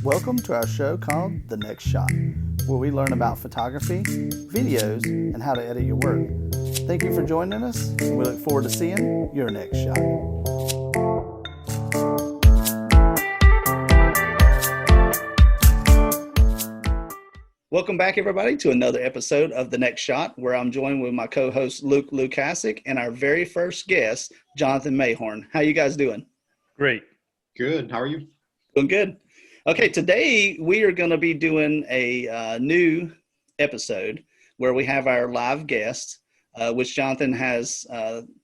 Welcome to our show called The Next Shot, where we learn about photography, videos, and how to edit your work. Thank you for joining us, and we look forward to seeing your next shot. Welcome back, everybody, to another episode of The Next Shot, where I'm joined with my co-host Luke Lukasic and our very first guest, Jonathan Mayhorn. How you guys doing? Great. Good. How are you? Doing good. Okay, today we are going to be doing a new episode where we have our live guest, which Jonathan has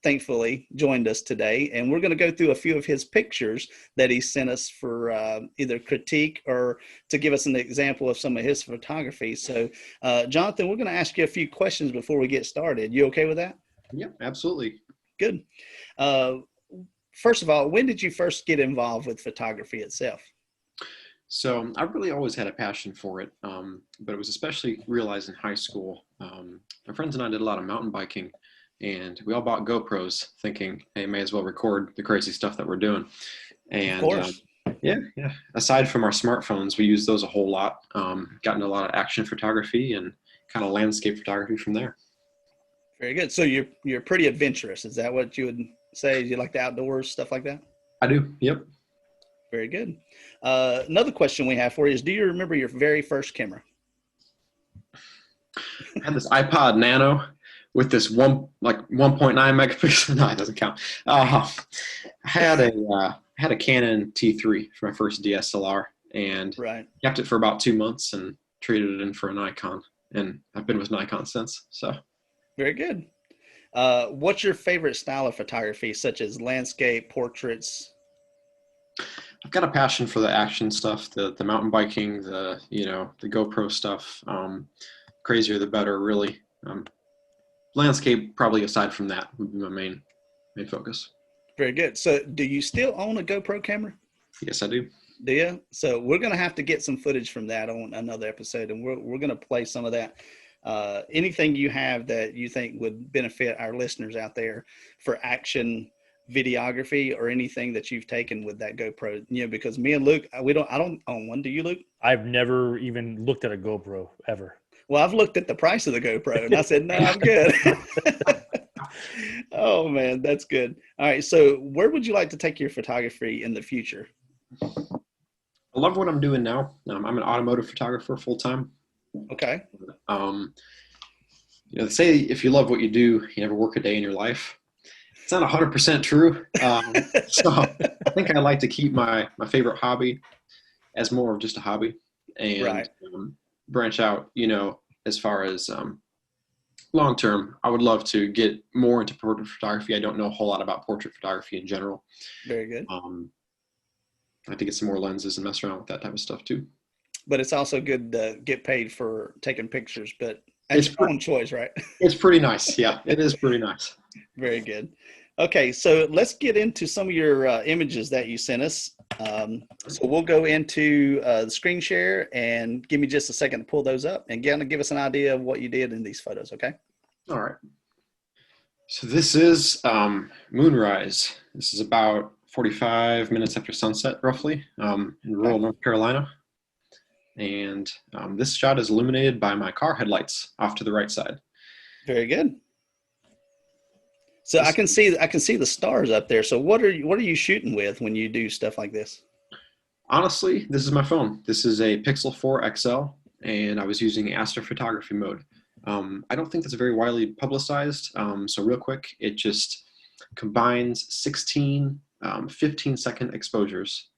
thankfully joined us today. And we're going to go through a few of his pictures that he sent us for either critique or to give us an example of some of his photography. So, Jonathan, we're going to ask you a few questions before we get started. You okay with that? Yeah, absolutely. Good. First of all, when did you first get involved with photography itself? So I really always had a passion for it, but it was especially realized in high school. My friends and I did a lot of mountain biking, and we all bought GoPros thinking, hey, may as well record the crazy stuff that we're doing. And Of course. yeah. Aside from our smartphones, we used those a whole lot. Got into a lot of action photography and kind of landscape photography from there. Very good. So you're pretty adventurous. Is that what you would say? You like the outdoors, stuff like that? I do. Yep. Very good. Another question we have for you is, do you remember your very first camera? I had this iPod Nano with this 1.9 megapixel. No, it doesn't count. I had a Canon T3 for my first DSLR, and kept it for about 2 months and traded it in for a Nikon, and I've been with Nikon since. So very good. What's your favorite style of photography, such as landscape, portraits? I've got a passion for the action stuff, the mountain biking, the GoPro stuff. Crazier the better, really. Landscape, probably aside from that, would be my main focus. Very good. So do you still own a GoPro camera? Yes, I do. Do you? So we're going to have to get some footage from that on another episode, and we're going to play some of that. Anything you have that you think would benefit our listeners out there for action videography, or anything that you've taken with that GoPro, because me and Luke, I don't own one. Do you, Luke? I've never even looked at a GoPro ever. Well, I've looked at the price of the GoPro and I said, no, I'm good. Oh man, that's good. All right. So where would you like to take your photography in the future? I love what I'm doing now. I'm an automotive photographer full time. Okay. They say if you love what you do, you never work a day in your life. It's not 100% true. So I think I like to keep my favorite hobby as more of just a hobby, and branch out, as far as long term. I would love to get more into portrait photography. I don't know a whole lot about portrait photography in general. Very good. I like to get some more lenses and mess around with that type of stuff too. But it's also good to get paid for taking pictures, but it's your own choice, right? It's pretty nice. Yeah, it is pretty nice. Very good. Okay, so let's get into some of your images that you sent us. So we'll go into the screen share, and give me just a second to pull those up and give us an idea of what you did in these photos, okay? All right. So this is moonrise. This is about 45 minutes after sunset, roughly, in rural North Carolina. And this shot is illuminated by my car headlights off to the right side. Very good. So I can see the stars up there. So what are you shooting with when you do stuff like this? Honestly, this is my phone. This is a Pixel 4 XL, and I was using astrophotography mode. I don't think that's very widely publicized. So real quick, it just combines 16 15-second exposures,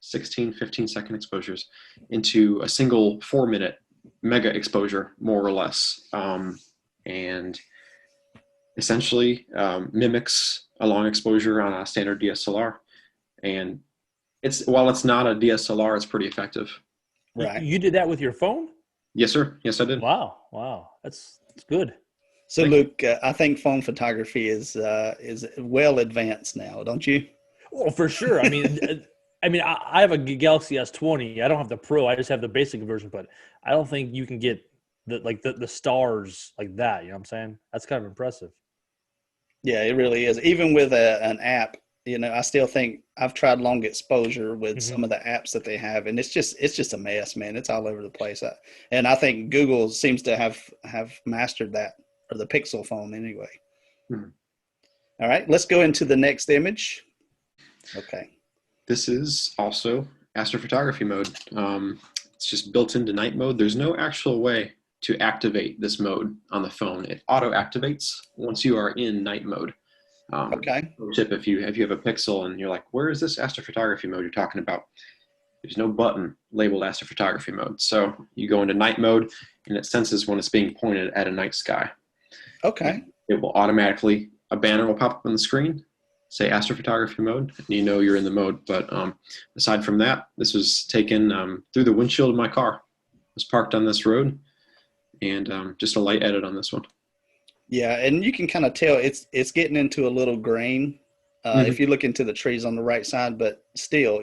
16 15-second exposures into a single 4-minute mega exposure, more or less. And essentially mimics a long exposure on a standard DSLR. And while it's not a DSLR, it's pretty effective. Right. You did that with your phone? Yes, sir. Yes, I did. Wow. That's good. So Luke, I think phone photography is well advanced now, don't you? Well, for sure. I have a Galaxy S20. I don't have the Pro. I just have the basic version, but I don't think you can get the stars like that. You know what I'm saying? That's kind of impressive. Yeah, it really is. Even with an app I still think I've tried long exposure with Mhm. some of the apps that they have, and it's just a mess, man. It's all over the place. And I think Google seems to have mastered that, or the Pixel phone anyway. Hmm. All right, let's go into the next image. Okay. This is also astrophotography mode. It's just built into night mode. There's no actual way to activate this mode on the phone. It auto activates once you are in night mode. Okay. Tip: if you have a Pixel and you're like, where is this astrophotography mode you're talking about? There's no button labeled astrophotography mode. So you go into night mode and it senses when it's being pointed at a night sky. Okay. It will automatically, a banner will pop up on the screen, say astrophotography mode, and you know you're in the mode. But aside from that, this was taken through the windshield of my car. I was parked on this road, and just a light edit on this one. Yeah, and you can kind of tell it's getting into a little grain if you look into the trees on the right side, but still,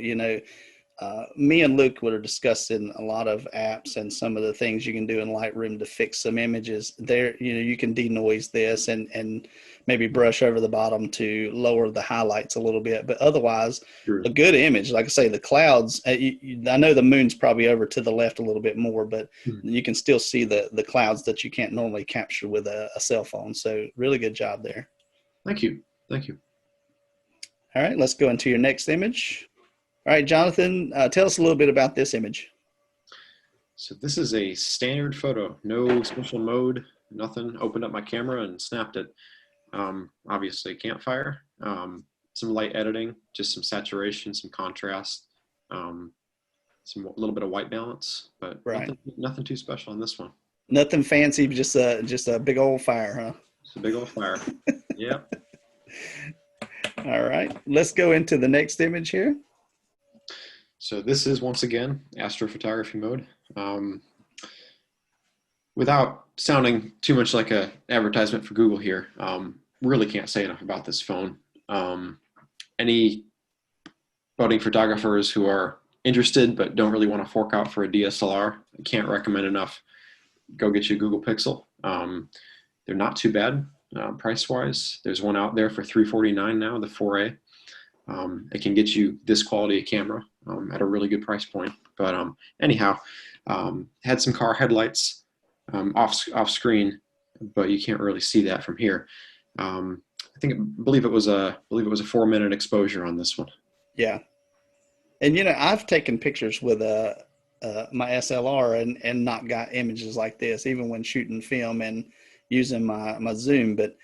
me and Luke were discussing a lot of apps and some of the things you can do in Lightroom to fix some images. There, you can denoise this and maybe brush over the bottom to lower the highlights a little bit. But otherwise, Sure. a good image, like I say, the clouds. I know the moon's probably over to the left a little bit more, but you can still see the clouds that you can't normally capture with a cell phone. So really good job there. Thank you. Thank you. All right, let's go into your next image. All right, Jonathan, tell us a little bit about this image. So this is a standard photo, no special mode, nothing. Opened up my camera and snapped it. Obviously campfire, some light editing, just some saturation, some contrast, a little bit of white balance, but Right. nothing too special on this one. Nothing fancy, just a big old fire, huh? Just a big old fire. Yeah. All right, let's go into the next image here. So this is, once again, astrophotography mode. Without sounding too much like an advertisement for Google here, really can't say enough about this phone. Any budding photographers who are interested but don't really want to fork out for a DSLR, I can't recommend enough. Go get you a Google Pixel. They're not too bad price-wise. There's one out there for $349 now, the 4A. It can get you this quality of camera at a really good price point. But anyhow, had some car headlights off screen, but you can't really see that from here. I believe it was a 4-minute exposure on this one. Yeah, and I've taken pictures with my SLR and not got images like this, even when shooting film and using my zoom. But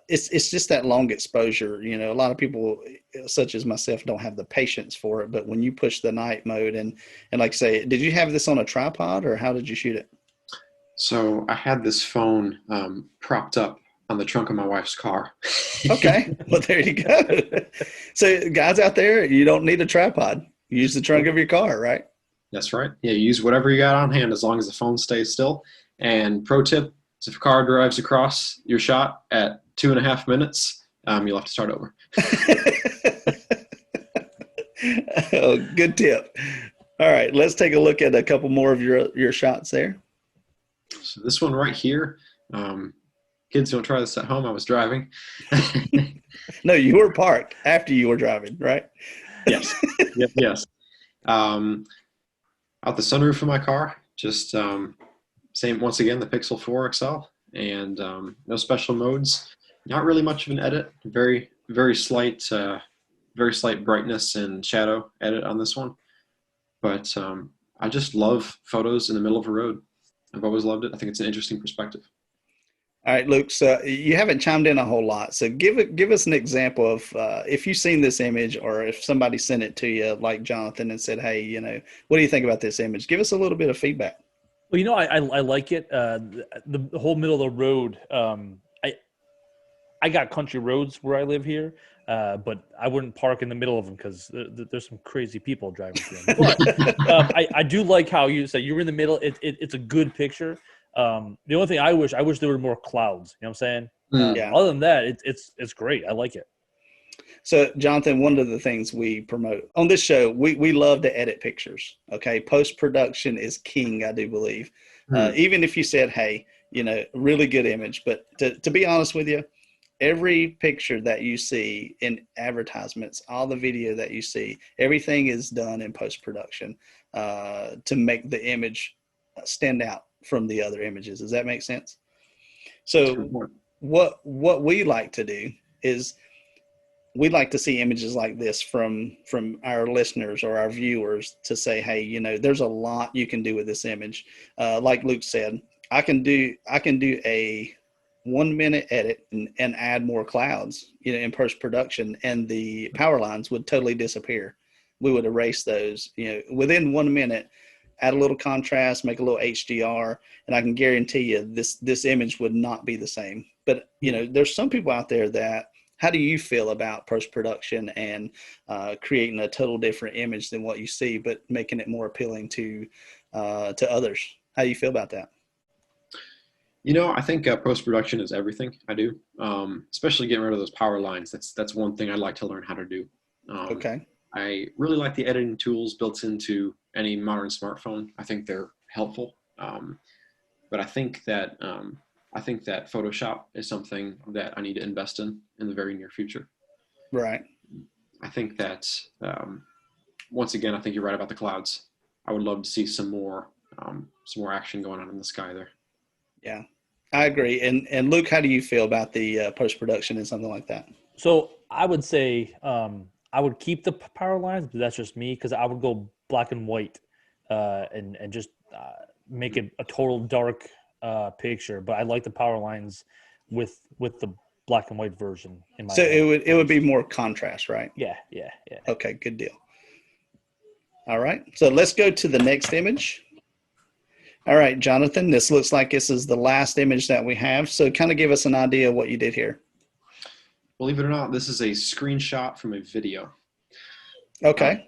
it's just that long exposure. A lot of people, such as myself, don't have the patience for it. But when you push the night mode and like say, did you have this on a tripod or how did you shoot it? So I had this phone propped up on the trunk of my wife's car. Okay, well there you go. So guys out there, you don't need a tripod. Use the trunk of your car, right? That's right. Yeah, use whatever you got on hand as long as the phone stays still. And pro tip: if a car drives across your shot at 2.5 minutes, you'll have to start over. Oh, good tip. All right, let's take a look at a couple more of your shots there. So this one right here, kids don't try this at home. I was driving. No, you were parked after you were driving, right? Yes. Yep. Yes. Out the sunroof of my car, just same, once again, the Pixel 4 XL, and no special modes. Not really much of an edit. Very, very slight brightness and shadow edit on this one. But I just love photos in the middle of a road. I've always loved it. I think it's an interesting perspective. All right, Luke, so you haven't chimed in a whole lot. So give us an example of if you've seen this image or if somebody sent it to you like Jonathan and said, hey, what do you think about this image? Give us a little bit of feedback. Well, I like it. The whole middle of the road. I got country roads where I live here, but I wouldn't park in the middle of them because there's some crazy people driving through them. But I do like how you say you're in the middle. It's a good picture. The only thing I wish there were more clouds. You know what I'm saying? Yeah. Other than that, it's great. I like it. So, Jonathan, one of the things we promote on this show, we love to edit pictures. Okay, post-production is king, I do believe. Even if you said, hey, really good image, but to be honest with you, every picture that you see in advertisements, all the video that you see, everything is done in post-production to make the image stand out from the other images. Does that make sense? So what we like to do is we'd like to see images like this from our listeners or our viewers to say, hey, you know, there's a lot you can do with this image. Like Luke said, I can do a 1 minute edit and add more clouds, you know, in post production, and the power lines would totally disappear. We would erase those, you know, within 1 minute. Add a little contrast, make a little HDR, and I can guarantee you this image would not be the same. But you know, there's some people out there that. How do you feel about post-production and creating a total different image than what you see, but making it more appealing to others? How do you feel about that? You know, I think post-production is everything I do, especially getting rid of those power lines. That's one thing I'd like to learn how to do. Okay. I really like the editing tools built into any modern smartphone. I think they're helpful, but I think that Photoshop is something that I need to invest in the very near future. Right. I think that once again, I think you're right about the clouds. I would love to see some more action going on in the sky there. Yeah, I agree. And Luke, how do you feel about the post-production and something like that? So I would say I would keep the power lines, but that's just me, because I would go black and white and just make it a total dark picture. But I like the power lines with the black and white version. In my so it would be more contrast, right? Yeah. Okay, good deal. All right, so let's go to the next image. All right, Jonathan, this looks like this is the last image that we have. So kind of give us an idea of what you did here. Believe it or not, this is a screenshot from a video. Okay.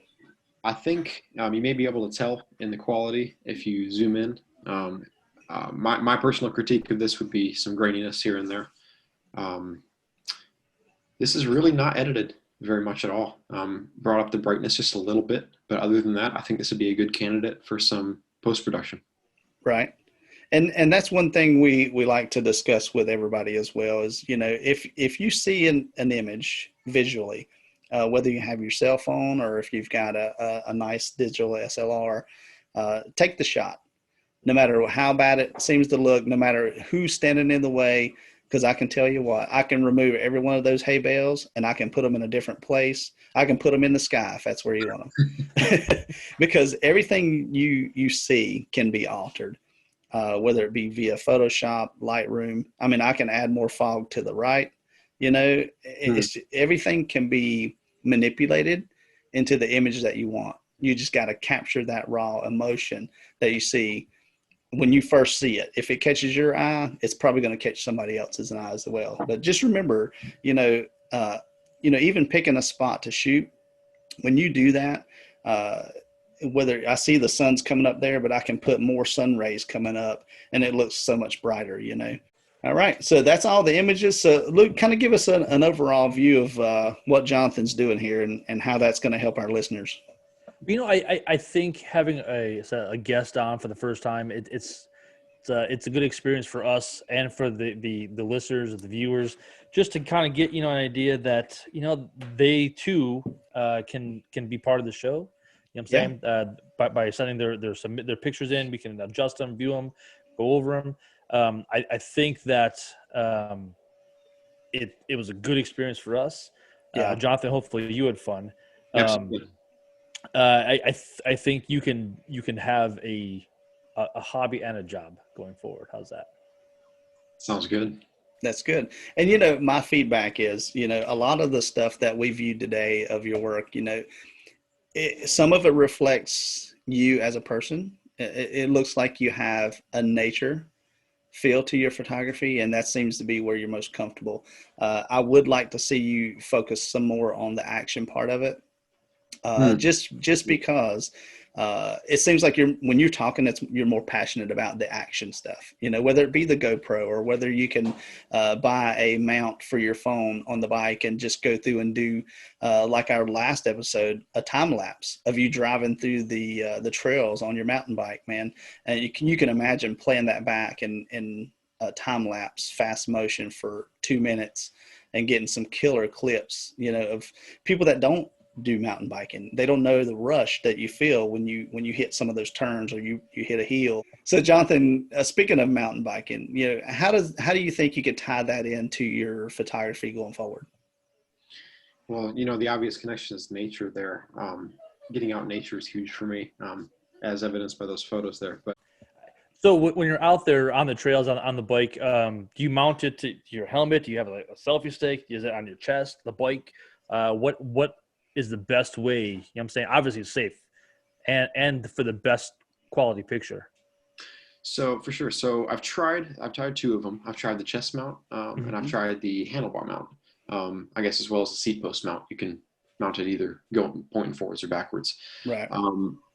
I think you may be able to tell in the quality if you zoom in. My personal critique of this would be some graininess here and there. This is really not edited very much at all. Brought up the brightness just a little bit, but other than that, I think this would be a good candidate for some post-production. Right. And that's one thing we like to discuss with everybody as well is, you know, if you see an image visually, whether you have your cell phone or if you've got a nice digital SLR, take the shot, no matter how bad it seems to look, no matter who's standing in the way, because I can tell you what, I can remove every one of those hay bales and I can put them in a different place. I can put them in the sky if that's where you want them. Because everything you see can be altered, whether it be via Photoshop, Lightroom. I mean, I can add more fog to the right. You know, everything can be manipulated into the image that you want. You just got to capture that raw emotion that you see when you first see it. If it catches your eye, it's probably going to catch somebody else's eye as well. But just remember, even picking a spot to shoot, when you do that, whether I see the sun's coming up there, but I can put more sun rays coming up and it looks so much brighter, you know. All right, so that's all the images. So Luke, kind of give us an overall view of what Jonathan's doing here and how that's going to help our listeners. You know, I think having a guest on for the first time, it's a good experience for us and for the listeners, the viewers, just to kind of get, you know, an idea that, you know, they too can be part of the show. You know what I'm saying? By sending their pictures in, we can adjust them, view them, go over them. I think that it was a good experience for us. Jonathan, hopefully you had fun. Absolutely. I think you can have a hobby and a job going forward. How's that? Sounds good. That's good. And, you know, my feedback is, you know, a lot of the stuff that we viewed today of your work, you know, some of it reflects you as a person. It looks like you have a nature feel to your photography, and that seems to be where you're most comfortable. I would like to see you focus some more on the action part of it. Just because it seems like when you're talking, you're more passionate about the action stuff, you know, whether it be the GoPro or whether you can buy a mount for your phone on the bike and just go through and do like our last episode, a time lapse of you driving through the trails on your mountain bike, man. And you can imagine playing that back in time lapse, fast motion for 2 minutes. and getting some killer clips, of people that don't do mountain biking. They don't know the rush that you feel when you hit some of those turns or you hit a hill. So Jonathan, speaking of mountain biking, how do you think you could tie that into your photography going forward? Well, the obvious connection is nature there. Getting out in nature is huge for me, as evidenced by those photos there. But So when you're out there on the trails on the bike, do you mount it to your helmet? Do you have like a selfie stick? Is it on your chest, the bike? What is the best way? You know what I'm saying? Obviously it's safe and for the best quality picture. so for sure. So I've tried two of them. I've tried the chest mount, and I've Mhm. tried the handlebar mount. I guess as well as the seat post mount. You can mount it either going pointing forwards or backwards. Right.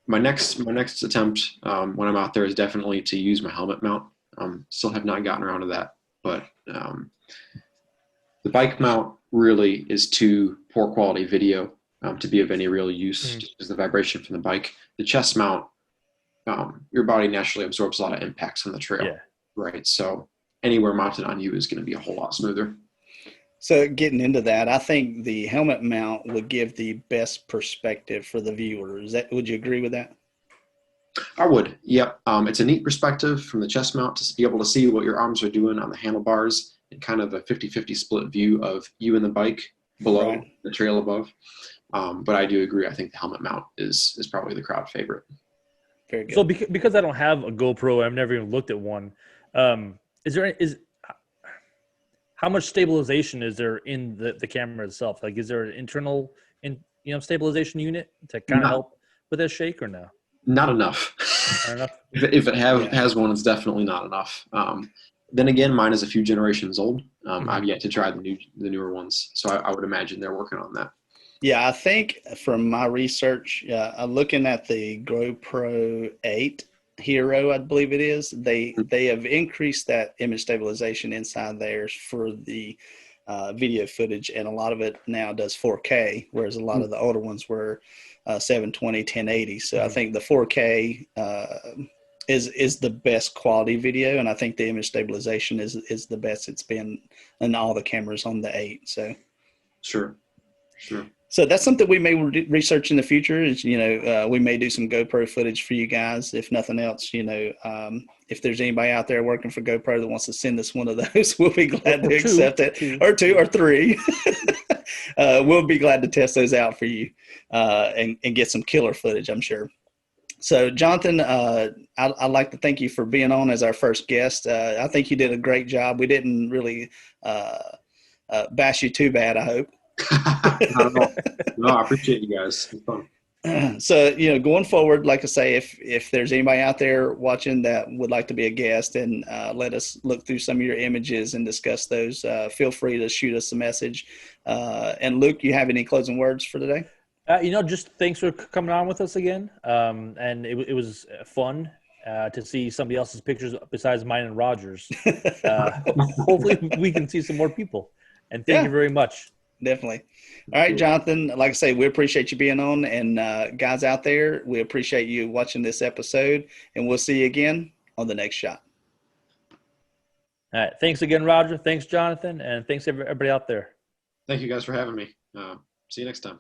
My next attempt when I'm out there is definitely to use my helmet mount. Still have not gotten around to that, but the bike mount really is too poor quality video to be of any real use, just because the vibration from the bike. The chest mount, your body naturally absorbs a lot of impacts on the trail, Yeah. right? So anywhere mounted on you is going to be a whole lot smoother. So getting into that, I think the helmet mount would give the best perspective for the viewer. Would you agree with that? I would, yep. It's a neat perspective from the chest mount to be able to see what your arms are doing on the handlebars and kind of a 50-50 split view of you and the bike below, Right. the trail above. But I do agree. I think the helmet mount is probably the crowd favorite. Very good. So because I don't have a GoPro, I've never even looked at one. Is how much stabilization is there in the camera itself? Like, is there an internal stabilization unit to kind of Not, help with that shake or no? not enough. Not enough. If it Yeah. has one, it's definitely not enough. Then again, mine is a few generations old. I've Mhm. yet to try the newer ones, so I would imagine they're working on that. Yeah, I think from my research, I'm looking at the GoPro 8 Hero, I believe it is. They have increased that image stabilization inside theirs for the video footage, and a lot of it now does 4K, whereas a lot of the older ones were 720, 1080. So I think the 4K is the best quality video, and I think the image stabilization is the best it's been in all the cameras on the 8. Sure. So that's something we may research in the future. Is we may do some GoPro footage for you guys. If nothing else, if there's anybody out there working for GoPro that wants to send us one of those, we'll be glad to accept it. Or two or three. We'll be glad to test those out for you and get some killer footage, I'm sure. So, Jonathan, I'd like to thank you for being on as our first guest. I think you did a great job. We didn't really bash you too bad, I hope. Not at all. No, I appreciate you guys. It's fun. So, going forward, like I say, if there's anybody out there watching that would like to be a guest and let us look through some of your images and discuss those, feel free to shoot us a message. And Luke, you have any closing words for today? Just thanks for coming on with us again. And it was fun to see somebody else's pictures besides mine and Roger's. Hopefully we can see some more people. And thank you very much. Definitely. All right, Jonathan, like I say, we appreciate you being on, and guys out there, we appreciate you watching this episode, and we'll see you again on the next shot. All right. Thanks again, Roger. Thanks, Jonathan. And thanks everybody out there. Thank you guys for having me. See you next time.